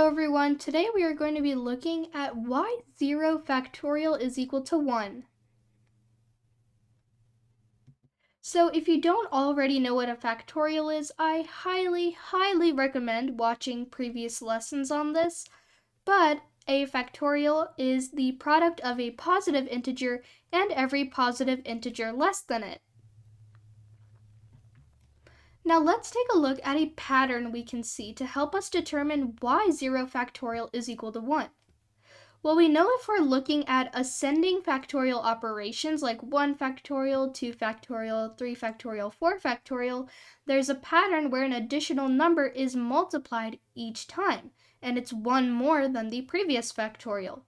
everyone, today we are going to be looking at why 0 factorial is equal to 1. So if you don't already know what a factorial is, I highly recommend watching previous lessons on this, but a factorial is the product of a positive integer and every positive integer less than it. Now let's take a look at a pattern we can see to help us determine why 0 factorial is equal to 1. Well, we know if we're looking at ascending factorial operations like 1 factorial, 2 factorial, 3 factorial, 4 factorial, there's a pattern where an additional number is multiplied each time, and it's 1 more than the previous factorial.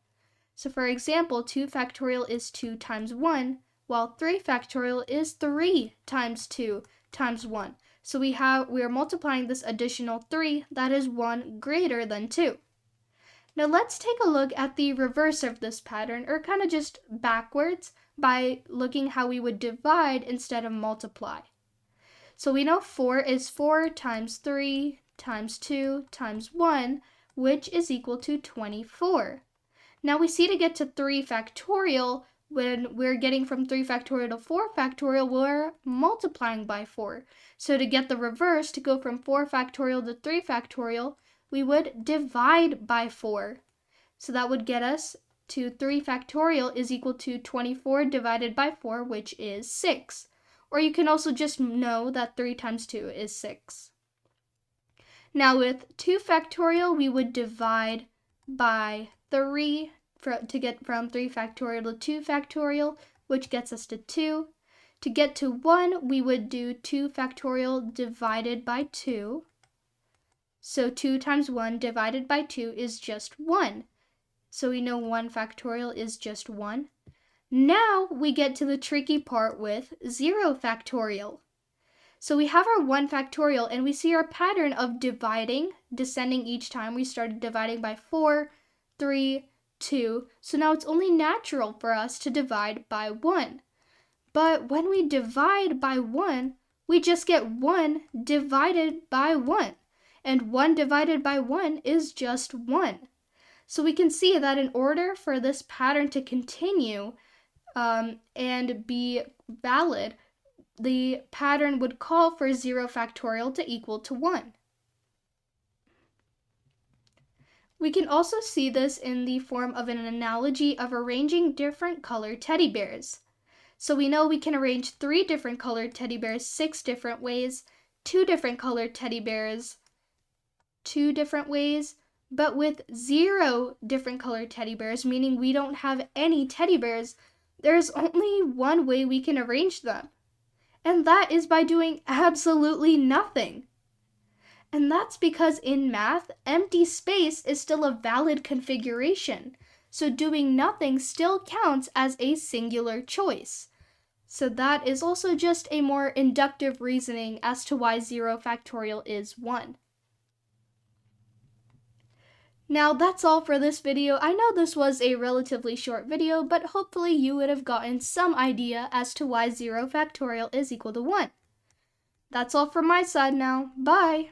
So for example, 2 factorial is 2 times 1, while 3 factorial is 3 times 2 times 1. So we are multiplying this additional 3, that is 1 greater than 2. Now let's take a look at the reverse of this pattern, or kind of just backwards, by looking how we would divide instead of multiply. So we know 4 is 4 times 3 times 2 times 1, which is equal to 24. Now we see to get to 3 factorial, when we're getting from 3 factorial to 4 factorial, we're multiplying by 4. So to get the reverse, to go from 4 factorial to 3 factorial, we would divide by 4. So that would get us to 3 factorial is equal to 24 divided by 4, which is 6. Or you can also just know that 3 times 2 is 6. Now with 2 factorial, we would divide by 3 to get from 3 factorial to 2 factorial, which gets us to 2. To get to 1, we would do 2 factorial divided by 2. So 2 times 1 divided by 2 is just 1. So we know 1 factorial is just 1. Now we get to the tricky part with 0 factorial. So we have our 1 factorial and we see our pattern of dividing, descending each time. We started dividing by 4, 3, 2. So now it's only natural for us to divide by 1. But when we divide by 1, we just get 1 divided by 1. And 1 divided by 1 is just 1. So we can see that in order for this pattern to continue and be valid, the pattern would call for 0 factorial to equal to 1. We can also see this in the form of an analogy of arranging different colored teddy bears. So we know we can arrange 3 different colored teddy bears 6 different ways, 2 different colored teddy bears 2 different ways, but with 0 different colored teddy bears, meaning we don't have any teddy bears, there's only one way we can arrange them. And that is by doing absolutely nothing. And that's because in math, empty space is still a valid configuration. So doing nothing still counts as a singular choice. So that is also just a more inductive reasoning as to why 0 factorial is 1. Now that's all for this video. I know this was a relatively short video, but hopefully you would have gotten some idea as to why 0 factorial is equal to 1. That's all from my side now. Bye!